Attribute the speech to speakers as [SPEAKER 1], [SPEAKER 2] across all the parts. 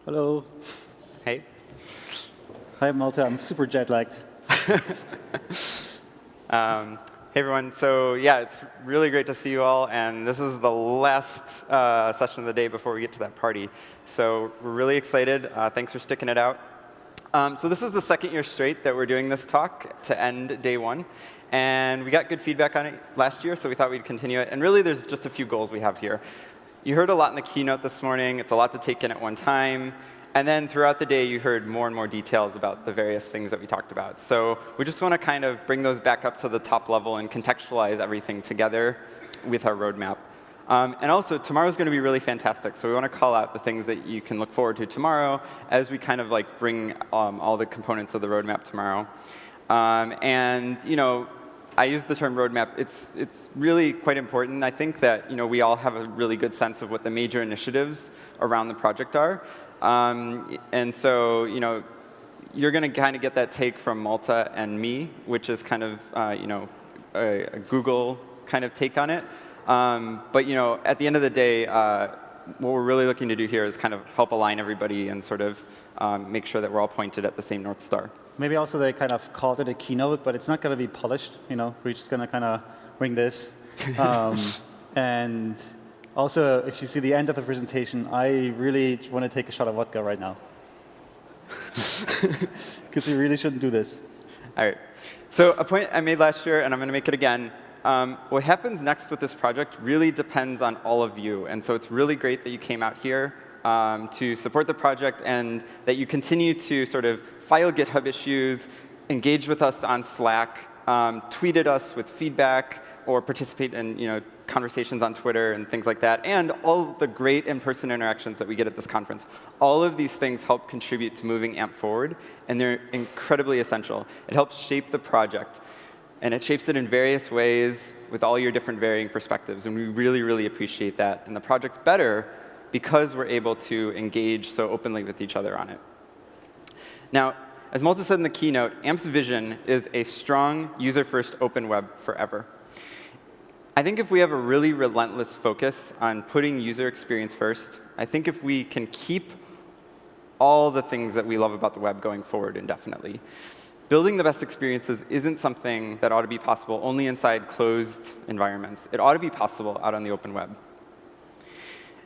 [SPEAKER 1] Hello.
[SPEAKER 2] Hey.
[SPEAKER 1] Hi, Malta. I'm super jet-lagged.
[SPEAKER 2] Hey, everyone. So yeah, it's really great to see you all. And this is the last session of the day before we get to that party. So we're really excited. Thanks for sticking it out. So this is the second year straight that we're doing this talk to end day one. And we got good feedback on it last year, so we thought we'd continue it. And really, there's just a few goals we have here. You heard a lot in the keynote this morning. It's a lot to take in at one time. And then throughout the day, you heard more and more details about the various things that we talked about. So we just want to kind of bring those back up to the top level and contextualize everything together with our roadmap. And also, tomorrow's going to be really fantastic. So we want to call out the things that you can look forward to tomorrow as we kind of like bring all the components of the roadmap tomorrow. And I use the term roadmap. It's really quite important. I think that we all have a really good sense of what the major initiatives around the project are. And so you're going to kind of get that take from Malta and me, which is kind of a Google kind of take on it. But at the end of the day, what we're really looking to do here is kind of help align everybody and sort of make sure that we're all pointed at the same North Star.
[SPEAKER 1] Maybe also they kind of called it a keynote, but it's not going to be polished. We're just going to kind of bring this. And also, if you see the end of the presentation, I really want to take a shot of vodka right now. Because we really shouldn't do this.
[SPEAKER 2] All right. So a point I made last year, and I'm going to make it again. What happens next with this project really depends on all of you. And so it's really great that you came out here to support the project and that you continue to sort of file GitHub issues, engage with us on Slack, tweet at us with feedback, or participate in conversations on Twitter and things like that, and all the great in-person interactions that we get at this conference. All of these things help contribute to moving AMP forward, and they're incredibly essential. It helps shape the project, and it shapes it in various ways with all your different varying perspectives, and we really, really appreciate that. And the project's better because we're able to engage so openly with each other on it. Now, as Malta said in the keynote, AMP's vision is a strong, user-first open web forever. I think if we have a really relentless focus on putting user experience first, I think if we can keep all the things that we love about the web going forward indefinitely, building the best experiences isn't something that ought to be possible only inside closed environments. It ought to be possible out on the open web.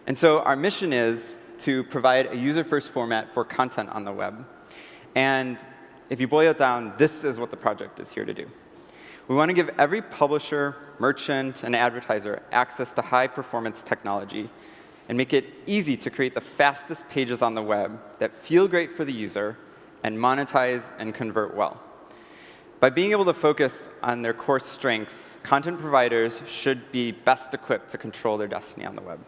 [SPEAKER 2] And so our mission is to provide a user-first format for content on the web. And if you boil it down, this is what the project is here to do. We want to give every publisher, merchant, and advertiser access to high-performance technology and make it easy to create the fastest pages on the web that feel great for the user and monetize and convert well. By being able to focus on their core strengths, content providers should be best equipped to control their destiny on the web.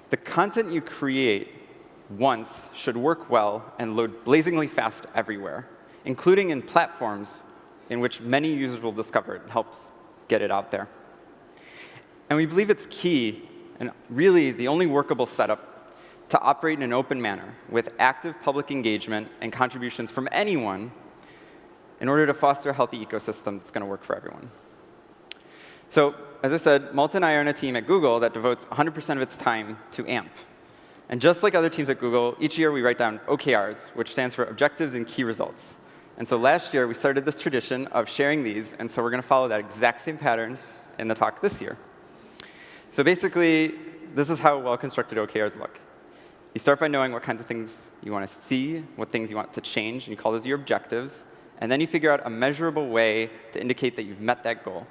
[SPEAKER 2] The content you create once should work well and load blazingly fast everywhere, including in platforms in which many users will discover it and helps get it out there. And we believe it's key, and really the only workable setup, to operate in an open manner with active public engagement and contributions from anyone in order to foster a healthy ecosystem that's going to work for everyone. So as I said, Malta and I are on a team at Google that devotes 100% of its time to AMP. And just like other teams at Google, each year we write down OKRs, which stands for Objectives and Key Results. And so last year, we started this tradition of sharing these. And so we're going to follow that exact same pattern in the talk this year. So basically, this is how well-constructed OKRs look. You start by knowing what kinds of things you want to see, what things you want to change, and you call those your objectives. And then you figure out a measurable way to indicate that you've met that goal.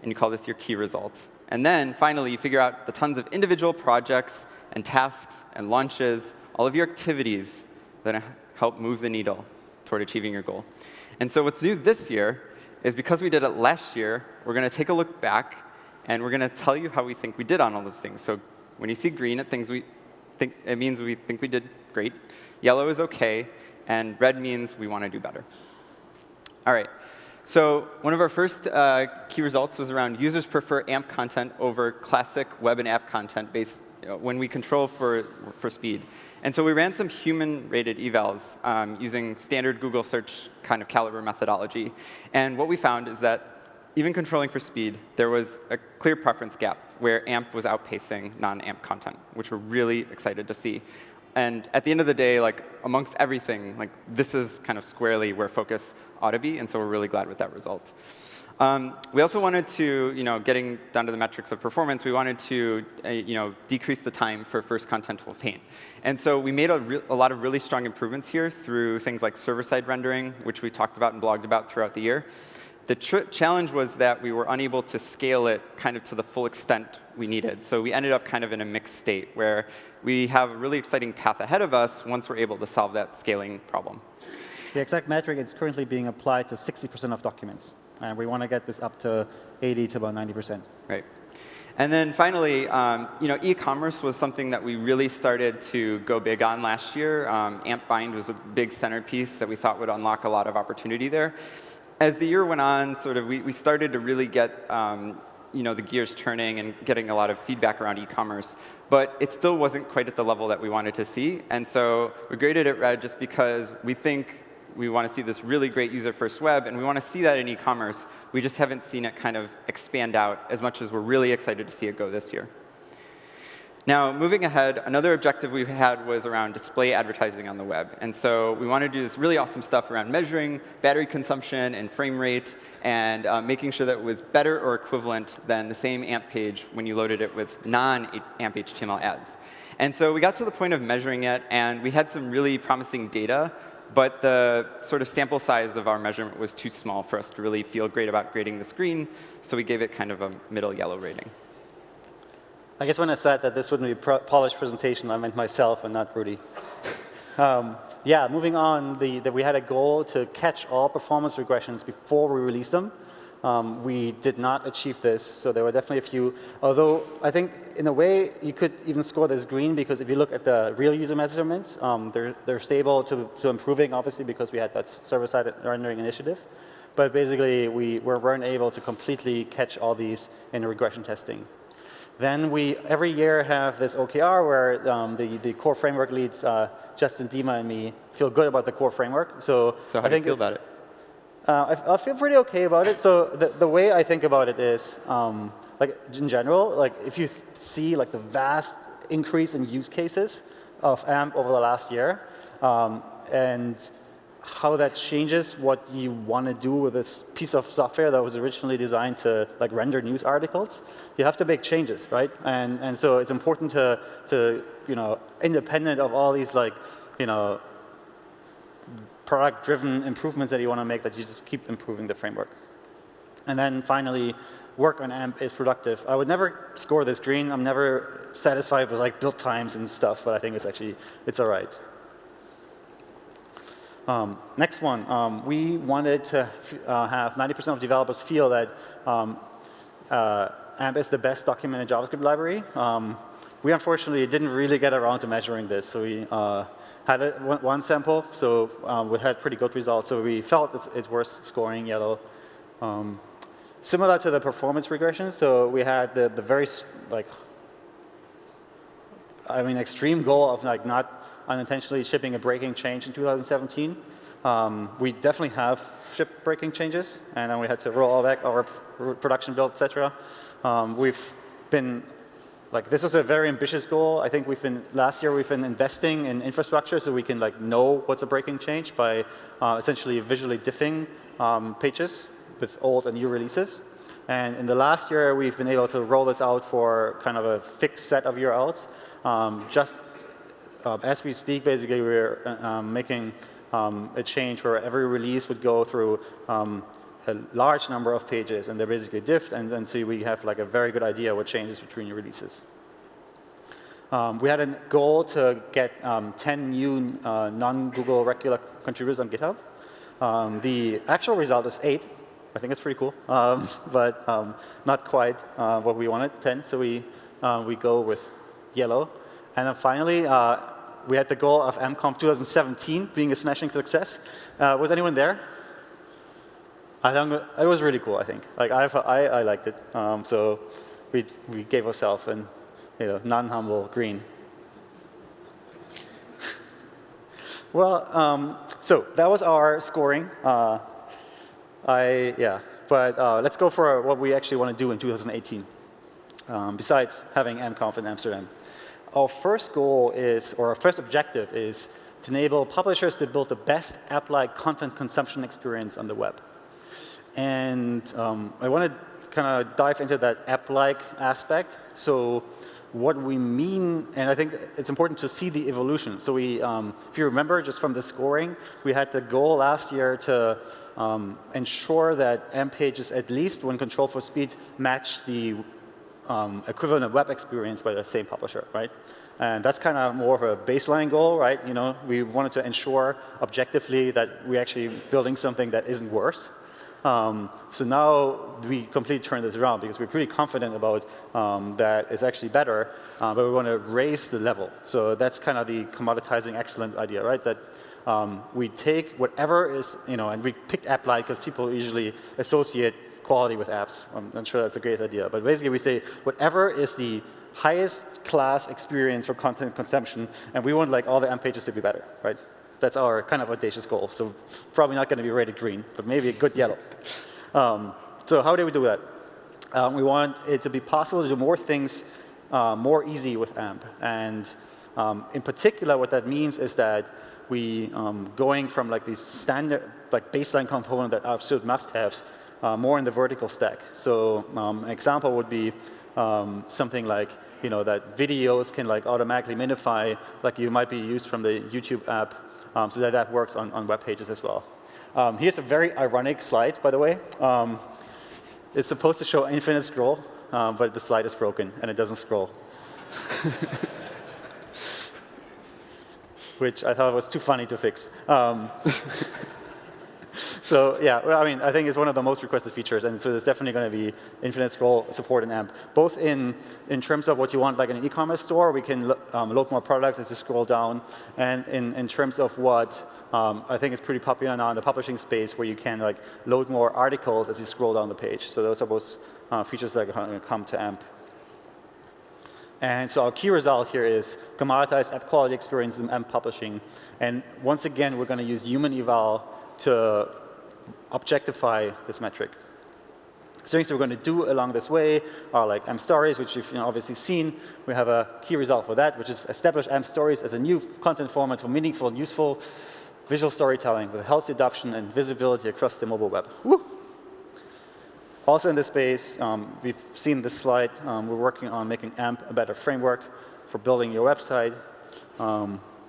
[SPEAKER 2] And you call this your key results. And then, finally, you figure out the tons of individual projects and tasks and launches, all of your activities that help move the needle toward achieving your goal. And so what's new this year is because we did it last year, we're going to take a look back, and we're going to tell you how we think we did on all those things. So when you see green, it means we think we did great. Yellow is OK. And red means we want to do better. All right. So one of our first key results was around users prefer AMP content over classic web and app content based when we control for speed. And so we ran some human-rated evals using standard Google search kind of caliber methodology. And what we found is that even controlling for speed, there was a clear preference gap where AMP was outpacing non-AMP content, which we're really excited to see. And at the end of the day, like amongst everything, like this is kind of squarely where focus ought to be. And so we're really glad with that result. We also wanted to, getting down to the metrics of performance, we wanted to, decrease the time for first contentful paint. And so we made a lot of really strong improvements here through things like server-side rendering, which we talked about and blogged about throughout the year. The challenge was that we were unable to scale it kind of to the full extent we needed. So we ended up kind of in a mixed state where we have a really exciting path ahead of us once we're able to solve that scaling problem.
[SPEAKER 1] The exact metric is currently being applied to 60% of documents. And we want to get this up to 80 to about 90%.
[SPEAKER 2] Right. And then finally, e-commerce was something that we really started to go big on last year. AMP bind was a big centerpiece that we thought would unlock a lot of opportunity there. As the year went on, we started to really get the gears turning and getting a lot of feedback around e-commerce. But it still wasn't quite at the level that we wanted to see. And so we graded it red just because we think we want to see this really great user-first web, and we want to see that in e-commerce. We just haven't seen it kind of expand out as much as we're really excited to see it go this year. Now, moving ahead, another objective we've had was around display advertising on the web. And so we want to do this really awesome stuff around measuring battery consumption and frame rate and making sure that it was better or equivalent than the same AMP page when you loaded it with non-AMP HTML ads. And so we got to the point of measuring it, and we had some really promising data. But the sort of sample size of our measurement was too small for us to really feel great about grading the screen, so we gave it kind of a middle yellow rating.
[SPEAKER 1] I guess when I said that this wouldn't be a polished presentation, I meant myself and not Rudy. Yeah, moving on, we had a goal to catch all performance regressions before we released them. We did not achieve this, so there were definitely a few. Although I think, in a way, you could even score this green, because if you look at the real user measurements, they're stable to improving, obviously, because we had that server-side rendering initiative. But basically, we weren't able to completely catch all these in regression testing. Then we, every year, have this OKR where the core framework leads, Justin, Dima, and me, feel good about the core framework. So
[SPEAKER 2] how do you feel about it?
[SPEAKER 1] I feel pretty OK about it. So the way I think about it is, like in general, like if you see like the vast increase in use cases of AMP over the last year, and how that changes what you want to do with this piece of software that was originally designed to like render news articles, you have to make changes, right? And so it's important to independent of all these like product-driven improvements that you want to make, that you just keep improving the framework. And then finally, work on AMP is productive. I would never score this green. I'm never satisfied with like build times and stuff, but I think it's all right. Next one, we wanted to have 90% of developers feel that AMP is the best documented JavaScript library. We unfortunately didn't really get around to measuring this, so we had one sample, so we had pretty good results. So we felt it's worth scoring yellow. Similar to the performance regression, so we had the very extreme goal of like not unintentionally shipping a breaking change in 2017. We definitely have shipped breaking changes, and then we had to roll all back our production build, etc. We've been this was a very ambitious goal. I think last year we've been investing in infrastructure so we can know what's a breaking change by essentially visually diffing pages with old and new releases. And in the last year, we've been able to roll this out for kind of a fixed set of URLs. As we speak, basically, we're making a change where every release would go through a large number of pages, and they're basically diffed, and so we have a very good idea what changes between releases. We had a goal to get 10 new non-Google regular contributors on GitHub. The actual result is 8. I think it's pretty cool, but not quite what we wanted, 10. So we go with yellow. And then finally, we had the goal of Conf 2017 being a smashing success. Was anyone there? I think it was really cool, I think. I liked it. So we gave ourselves an non-humble green. Well, so that was our scoring. But let's go for what we actually want to do in 2018, besides having AmpConf in Amsterdam. our first goal is, or our first objective is, to enable publishers to build the best app-like content consumption experience on the web. And I want to kind of dive into that app-like aspect. So what we mean, and I think it's important to see the evolution. So we, if you remember, just from the scoring, we had the goal last year to ensure that AMP pages, at least when controlled for speed, match the equivalent web experience by the same publisher, right? And that's kind of more of a baseline goal, right? You know, we wanted to ensure objectively that we're actually building something that isn't worse. So now we completely turn this around because we're pretty confident about that it's actually better, but we want to raise the level. So that's kind of the commoditizing excellence idea, right? That we take whatever is, you know, and we picked app-like because people usually associate quality with apps. I'm not sure that's a great idea, but basically we say whatever is the highest class experience for content consumption, and we want like all the AMP pages to be better, right? That's our kind of audacious goal. So probably not going to be rated green, but maybe a good yellow. So how do we do that? We want it to be possible to do more things more easy with AMP. And in particular, what that means is that we going from like these standard, like baseline component that are absolute must-haves, more in the vertical stack. So an example would be something like, you know, that videos can like automatically minify, like you might be used from the YouTube app, so that works on web pages as well. Here's a very ironic slide, by the way. It's supposed to show infinite scroll, but the slide is broken and it doesn't scroll. Which I thought was too funny to fix. So yeah, well, I mean, I think it's one of the most requested features, and so there's definitely going to be infinite scroll support in AMP, both in terms of what you want, like in an e-commerce store, we can load more products as you scroll down, and in terms of what I think is pretty popular now in the publishing space, where you can like load more articles as you scroll down the page. So those are both features that are going to come to AMP. And so our key result here is commoditized app quality experiences in AMP publishing. And once again, we're going to use human eval to objectify this metric. So things we're going to do along this way are like AMP stories, which you've obviously seen. We have a key result for that, which is establish AMP stories as a new content format for meaningful, useful visual storytelling with healthy adoption and visibility across the mobile web. Woo! Also in this space, we've seen this slide. We're working on making AMP a better framework for building your website.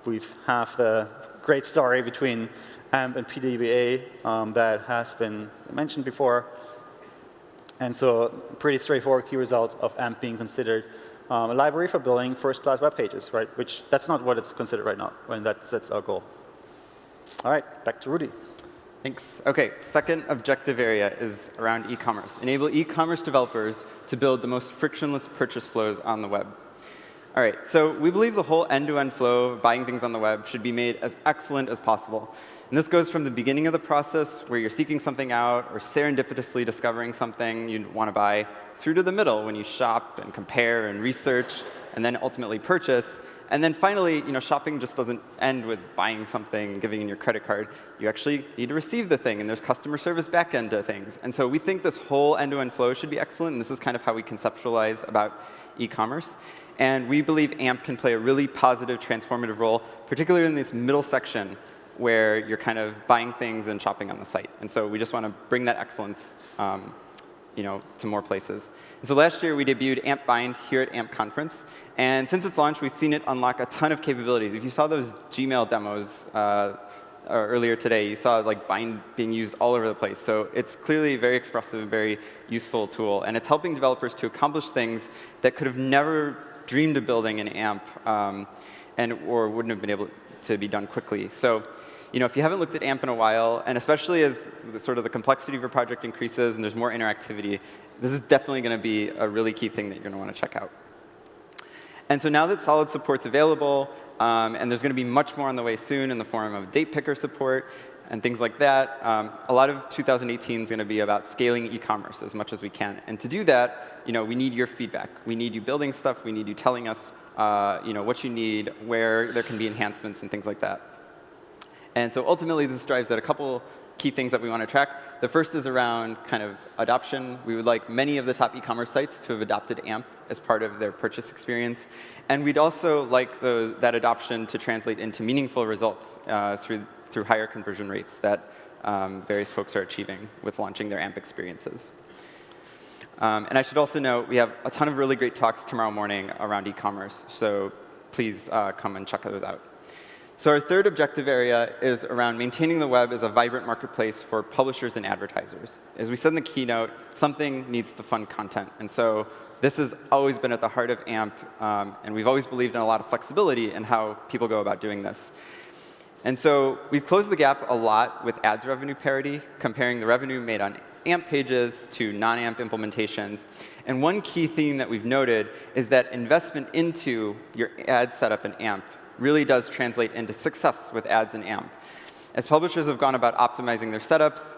[SPEAKER 1] We have the great story between AMP and PWA that has been mentioned before. And so pretty straightforward key result of AMP being considered a library for building first-class web pages, right? Which that's not what it's considered right now, and that's our goal. All right, back to Rudy.
[SPEAKER 2] Thanks. OK, second objective area is around e-commerce. Enable e-commerce developers to build the most frictionless purchase flows on the web. All right, so we believe the whole end-to-end flow of buying things on the web should be made as excellent as possible. And this goes from the beginning of the process, where you're seeking something out or serendipitously discovering something you want to buy, through to the middle, when you shop and compare and research, and then ultimately purchase. And then finally, shopping just doesn't end with buying something, giving in your credit card. You actually need to receive the thing, and there's customer service backend to things. And so we think this whole end-to-end flow should be excellent, and this is kind of how we conceptualize about e-commerce. And we believe AMP can play a really positive, transformative role, particularly in this middle section, where you're kind of buying things and shopping on the site. And so we just want to bring that excellence to more places. And so last year, we debuted AMP Bind here at AMP Conference. And since its launch, we've seen it unlock a ton of capabilities. If you saw those Gmail demos earlier today, you saw like Bind being used all over the place. So it's clearly a very expressive, very useful tool. And it's helping developers to accomplish things that could have never dreamed of building in AMP or wouldn't have been able to be done quickly. So if you haven't looked at AMP in a while, and especially as the complexity of your project increases and there's more interactivity, this is definitely going to be a really key thing that you're going to want to check out. And so now that solid support's available, and there's going to be much more on the way soon in the form of date picker support and things like that, a lot of 2018 is going to be about scaling e-commerce as much as we can. And to do that, we need your feedback. We need you building stuff. We need you telling us what you need, where there can be enhancements, and things like that. And so ultimately, this drives at a couple key things that we want to track. The first is around kind of adoption. We would like many of the top e-commerce sites to have adopted AMP as part of their purchase experience. And we'd also like that adoption to translate into meaningful results through higher conversion rates that various folks are achieving with launching their AMP experiences. And I should also note, we have a ton of really great talks tomorrow morning around e-commerce, so please come and check those out. So our third objective area is around maintaining the web as a vibrant marketplace for publishers and advertisers. As we said in the keynote, something needs to fund content. And so this has always been at the heart of AMP, and we've always believed in a lot of flexibility in how people go about doing this. And so we've closed the gap a lot with ads revenue parity, comparing the revenue made on AMP pages to non-AMP implementations. And one key theme that we've noted is that investment into your ad setup in AMP really does translate into success with ads in AMP. As publishers have gone about optimizing their setups,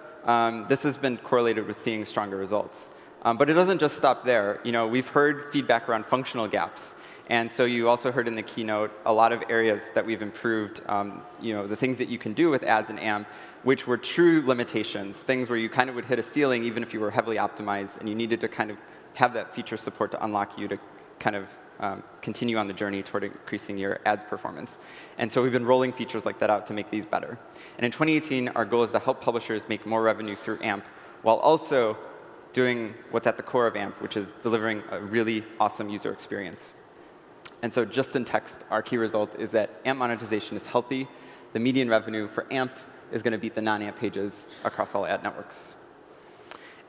[SPEAKER 2] this has been correlated with seeing stronger results. But it doesn't just stop there. We've heard feedback around functional gaps. And so you also heard in the keynote a lot of areas that we've improved, the things that you can do with ads in AMP, which were true limitations, things where you kind of would hit a ceiling even if you were heavily optimized, and you needed to kind of have that feature support to unlock you to kind of continue on the journey toward increasing your ads performance. And so we've been rolling features like that out to make these better. And in 2018, our goal is to help publishers make more revenue through AMP, while also doing what's at the core of AMP, which is delivering a really awesome user experience. And so just in text, our key result is that AMP monetization is healthy. The median revenue for AMP is going to beat the non-AMP pages across all ad networks.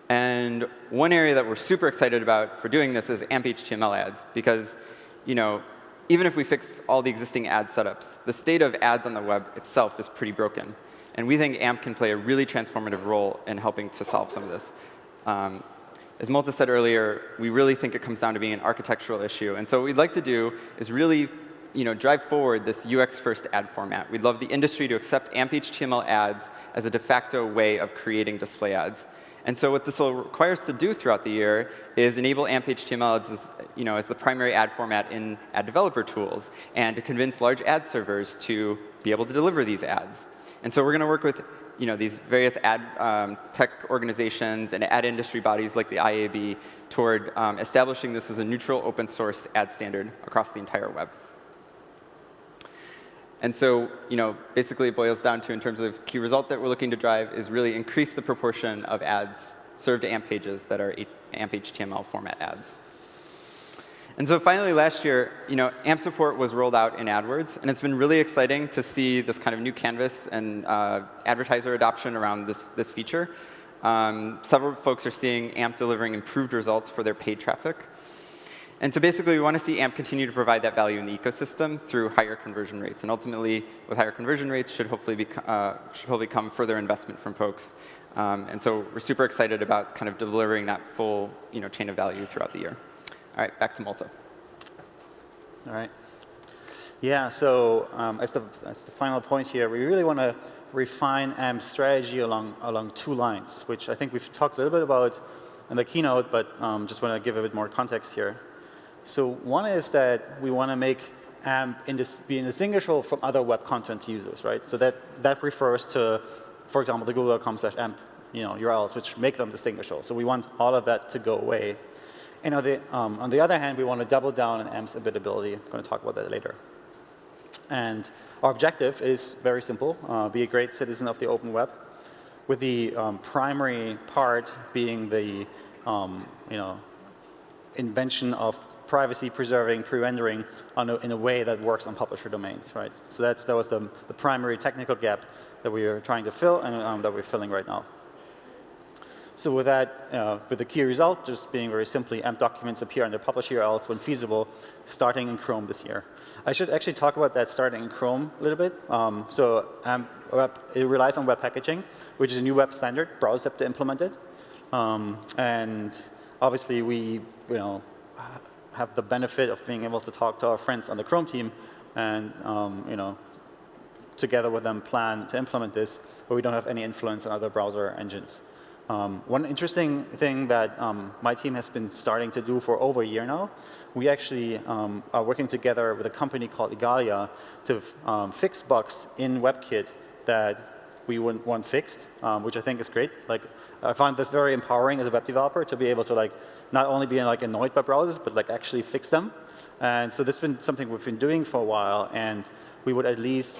[SPEAKER 2] And one area that we're super excited about for doing this is AMP HTML ads, because even if we fix all the existing ad setups, the state of ads on the web itself is pretty broken. And we think AMP can play a really transformative role in helping to solve some of this. As Malta said earlier, we really think it comes down to being an architectural issue. And so what we'd like to do is really drive forward this UX-first ad format. We'd love the industry to accept AMP HTML ads as a de facto way of creating display ads. And so what this will require us to do throughout the year is enable AMP HTML as the primary ad format in ad developer tools, and to convince large ad servers to be able to deliver these ads. And so we're going to work with these various ad tech organizations and ad industry bodies like the IAB toward establishing this as a neutral open source ad standard across the entire web. And so, basically it boils down to, in terms of key result that we're looking to drive, is really increase the proportion of ads served to AMP pages that are AMP HTML format ads. And so finally, last year, AMP support was rolled out in AdWords, and it's been really exciting to see this kind of new canvas and advertiser adoption around this feature. Several folks are seeing AMP delivering improved results for their paid traffic. And so basically, we want to see AMP continue to provide that value in the ecosystem through higher conversion rates. And ultimately, with higher conversion rates, should hopefully come further investment from folks. And so we're super excited about kind of delivering that full chain of value throughout the year. All right, back to Malta.
[SPEAKER 1] All right. Yeah, so as the final point here, we really want to refine AMP's strategy along two lines, which I think we've talked a little bit about in the keynote, but just want to give a bit more context here. So one is that we want to make AMP be indistinguishable from other web content users, right? So that refers to, for example, the google.com/AMP URLs, which make them distinguishable. So we want all of that to go away. And on the other hand, we want to double down on AMP's ability. I'm going to talk about that later. And our objective is very simple: be a great citizen of the open web, with the primary part being the invention of privacy-preserving pre-rendering in a way that works on publisher domains, right? So that was the primary technical gap that we are trying to fill and that we're filling right now. So with that, with the key result just being very simply, AMP documents appear under publish URLs when feasible, starting in Chrome this year. I should actually talk about that starting in Chrome a little bit. So AMP it relies on web packaging, which is a new web standard. Browsers have to implement it. And obviously, we have the benefit of being able to talk to our friends on the Chrome team and together with them plan to implement this, but we don't have any influence on other browser engines. One interesting thing that my team has been starting to do for over a year now, we actually are working together with a company called Igalia to fix bugs in WebKit that we want fixed, which I think is great. Like, I find this very empowering as a web developer to be able to like not only be like annoyed by browsers, but like actually fix them. And so this has been something we've been doing for a while, and we would at least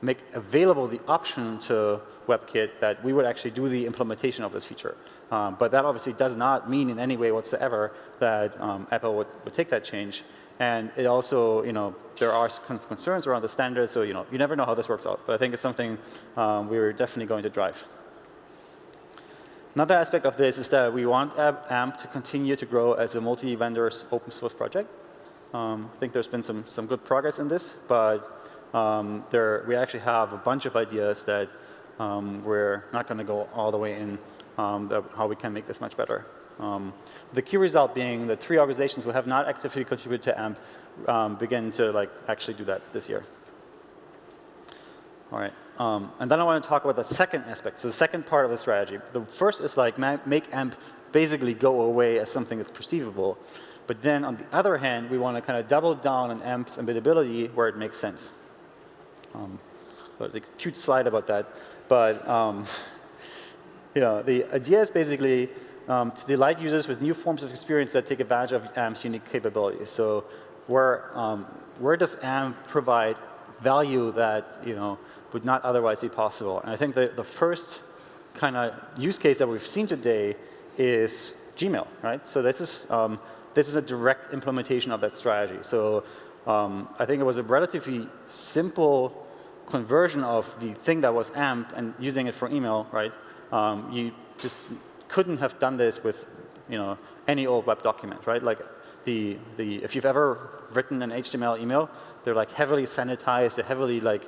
[SPEAKER 1] make available the option to WebKit that we would actually do the implementation of this feature. But that obviously does not mean in any way whatsoever that Apple would take that change. And it also, there are concerns around the standards, so you never know how this works out. But I think it's something we're definitely going to drive. Another aspect of this is that we want AMP to continue to grow as a multi-vendor open source project. I think there's been some good progress in this, but we actually have a bunch of ideas that we're not going to go all the way in how we can make this much better. The key result being that 3 organizations who have not actively contributed to AMP begin to actually do that this year. All right. And then I want to talk about the second aspect, so the second part of the strategy. The first is make AMP basically go away as something that's perceivable. But then on the other hand, we want to kind of double down on AMP's embeddability where it makes sense. A cute slide about that. But the idea is basically to delight users with new forms of experience that take advantage of AMP's unique capabilities. So where does AMP provide value that would not otherwise be possible? And I think the first kind of use case that we've seen today is Gmail, right? So this is a direct implementation of that strategy. So I think it was a relatively simple conversion of the thing that was AMP and using it for email, right? You just couldn't have done this with any old web document, right? Like if you've ever written an HTML email, they're like heavily sanitized, they're heavily like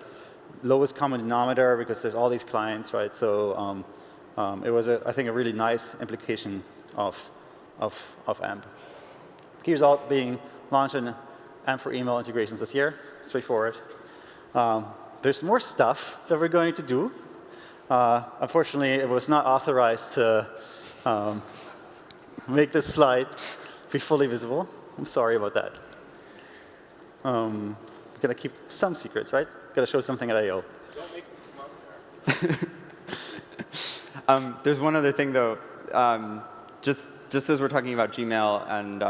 [SPEAKER 1] lowest common denominator because there's all these clients, right? So it was I think a really nice implication of AMP. Key result being launched in AMP for email integrations this year. Straightforward. There's more stuff that we're going to do. Unfortunately, it was not authorized to make this slide be fully visible. I'm sorry about that. Gotta keep some secrets, right? Gotta show something at I/O.
[SPEAKER 2] Don't make them come there. There's one other thing, though. Just as we're talking about Gmail, and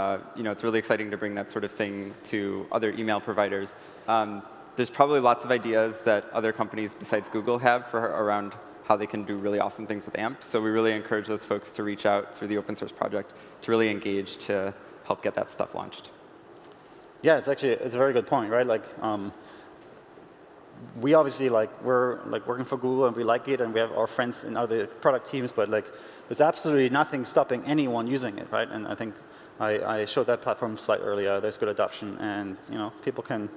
[SPEAKER 2] it's really exciting to bring that sort of thing to other email providers. There's probably lots of ideas that other companies besides Google have around how they can do really awesome things with AMP. So we really encourage those folks to reach out through the open source project to really engage to help get that stuff launched.
[SPEAKER 1] Yeah, it's a very good point, right? Like, we obviously we're working for Google and we like it and we have our friends in other product teams, but there's absolutely nothing stopping anyone using it, right? And I think I showed that platform slide earlier. There's good adoption, and people can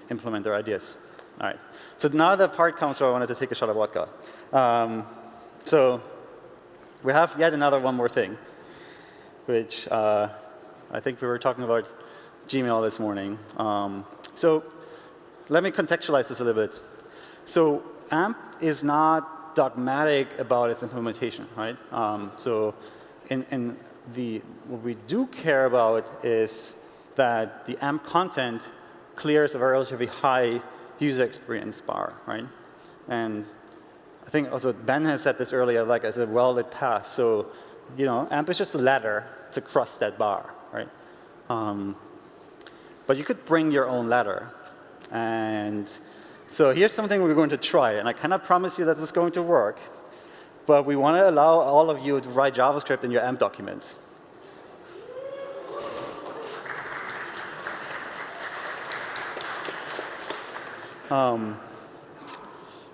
[SPEAKER 1] implement their ideas. All right. So now the part comes where I wanted to take a shot of vodka. So we have yet one more thing, which I think we were talking about Gmail this morning. So let me contextualize this a little bit. So AMP is not dogmatic about its implementation, right? So what we do care about is that the AMP content clears a relatively high user experience bar, right? And I think also Ben has said this earlier, as a well-lit path. So, AMP is just a ladder to cross that bar, right? But you could bring your own ladder. And so here's something we're going to try. And I cannot promise you that this is going to work. But we want to allow all of you to write JavaScript in your AMP documents.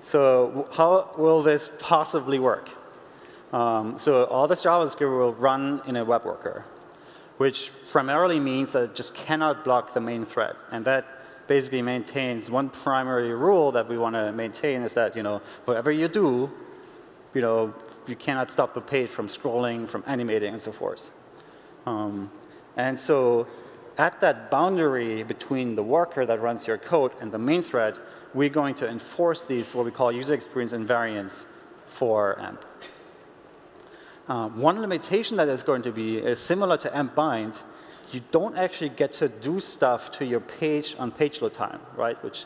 [SPEAKER 1] So how will this possibly work? So all this JavaScript will run in a web worker, which primarily means that it just cannot block the main thread. And that basically maintains one primary rule that we want to maintain is that, whatever you do, you cannot stop the page from scrolling, from animating, and so forth. And so at that boundary between the worker that runs your code and the main thread, we're going to enforce these, what we call user experience invariants for AMP. One limitation that is going to be is similar to AMP bind. You don't actually get to do stuff to your page on page load time, right? Which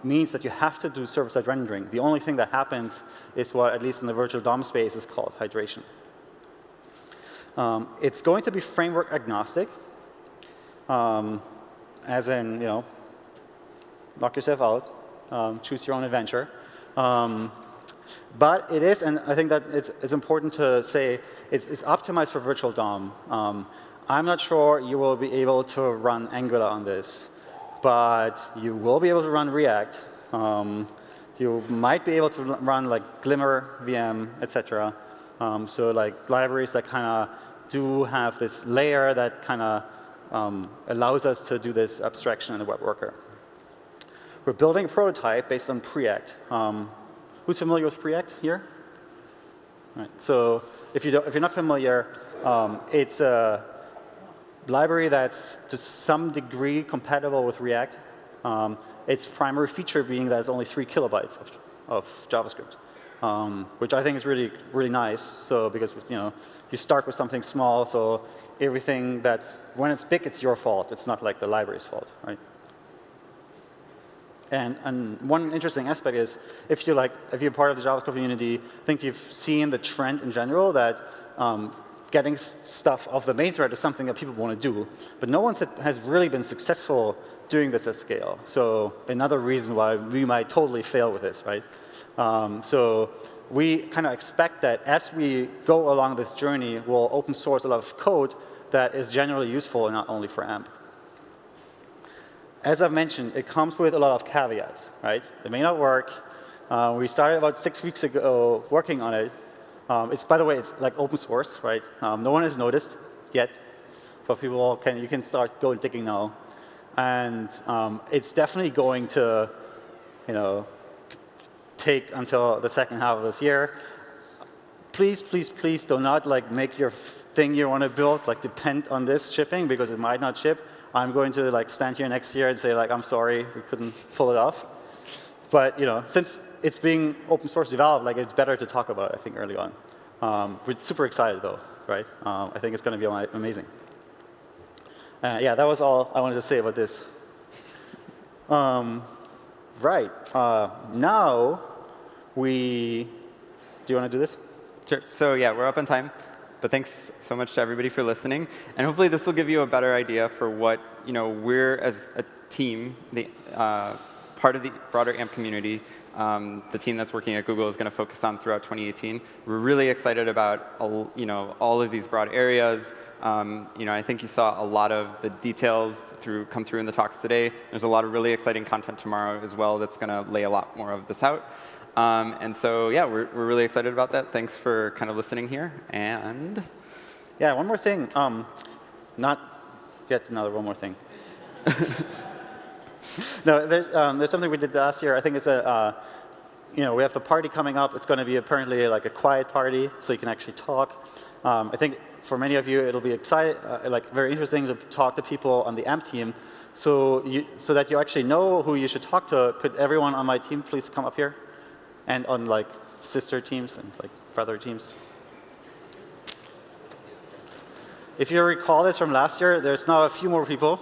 [SPEAKER 1] means that you have to do server-side rendering. The only thing that happens is what, at least in the virtual DOM space, is called hydration. It's going to be framework agnostic, as in, knock yourself out, choose your own adventure. But it is, and I think that it's important to say, it's optimized for virtual DOM. I'm not sure you will be able to run Angular on this, but you will be able to run React. You might be able to run like Glimmer, VM, etc. So like libraries that kind of do have this layer that kind of allows us to do this abstraction in the web worker. We're building a prototype based on Preact. Who's familiar with Preact here? All right. So if you're not familiar, it's a library that's to some degree compatible with React. Its primary feature being that it's only 3 kilobytes of JavaScript, which I think is really, really nice. So because you start with something small, so everything when it's big, it's your fault. It's not like the library's fault, right? And one interesting aspect is if you're part of the JavaScript community, I think you've seen the trend in general that getting stuff off the main thread is something that people want to do. But no one has really been successful doing this at scale. So another reason why we might totally fail with this, right? So we kind of expect that as we go along this journey, we'll open source a lot of code that is generally useful and not only for AMP. As I've mentioned, it comes with a lot of caveats, right? It may not work. We started about 6 weeks ago working on it. By the way, it's like open source, right? No one has noticed yet, but you can start digging now. And it's definitely going to, take until the second half of this year. Please, please, please do not make your thing you want to build depend on this shipping, because it might not ship. I'm going to stand here next year and say I'm sorry, we couldn't pull it off. But since it's being open source developed, it's better to talk about it, I think, early on. We're super excited though, right? I think it's going to be amazing. Yeah, that was all I wanted to say about this. Right. Now do you want to do this?
[SPEAKER 2] Sure. So yeah, we're up on time. But thanks so much to everybody for listening. And hopefully this will give you a better idea for what we're as a team, part of the broader AMP community, the team that's working at Google is going to focus on throughout 2018. We're really excited about all of these broad areas. I think you saw a lot of the details come through in the talks today. There's a lot of really exciting content tomorrow as well that's going to lay a lot more of this out. And so, yeah, we're really excited about that. Thanks for kind of listening here. And
[SPEAKER 1] yeah, one more thing. Not yet another one more thing. No, there's something we did last year. I think it's we have a party coming up. It's going to be apparently a quiet party, so you can actually talk. I think for many of you, it'll be very interesting to talk to people on the AMP team, so that you actually know who you should talk to. Could everyone on my team please come up here? And on sister teams and brother teams. If you recall this from last year, there's now a few more people.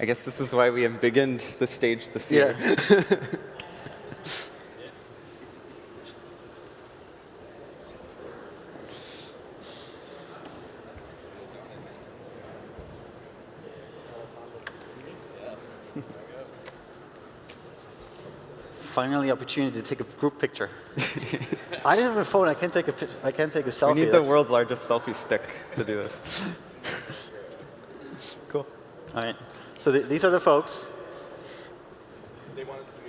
[SPEAKER 2] I guess this is why we embiggened the stage this year. Yeah.
[SPEAKER 1] Finally, opportunity to take a group picture. I didn't have a phone. I can't take a selfie.
[SPEAKER 2] We need the world's largest selfie stick to do this.
[SPEAKER 1] Cool. All right. So these are the folks.
[SPEAKER 3] They want us to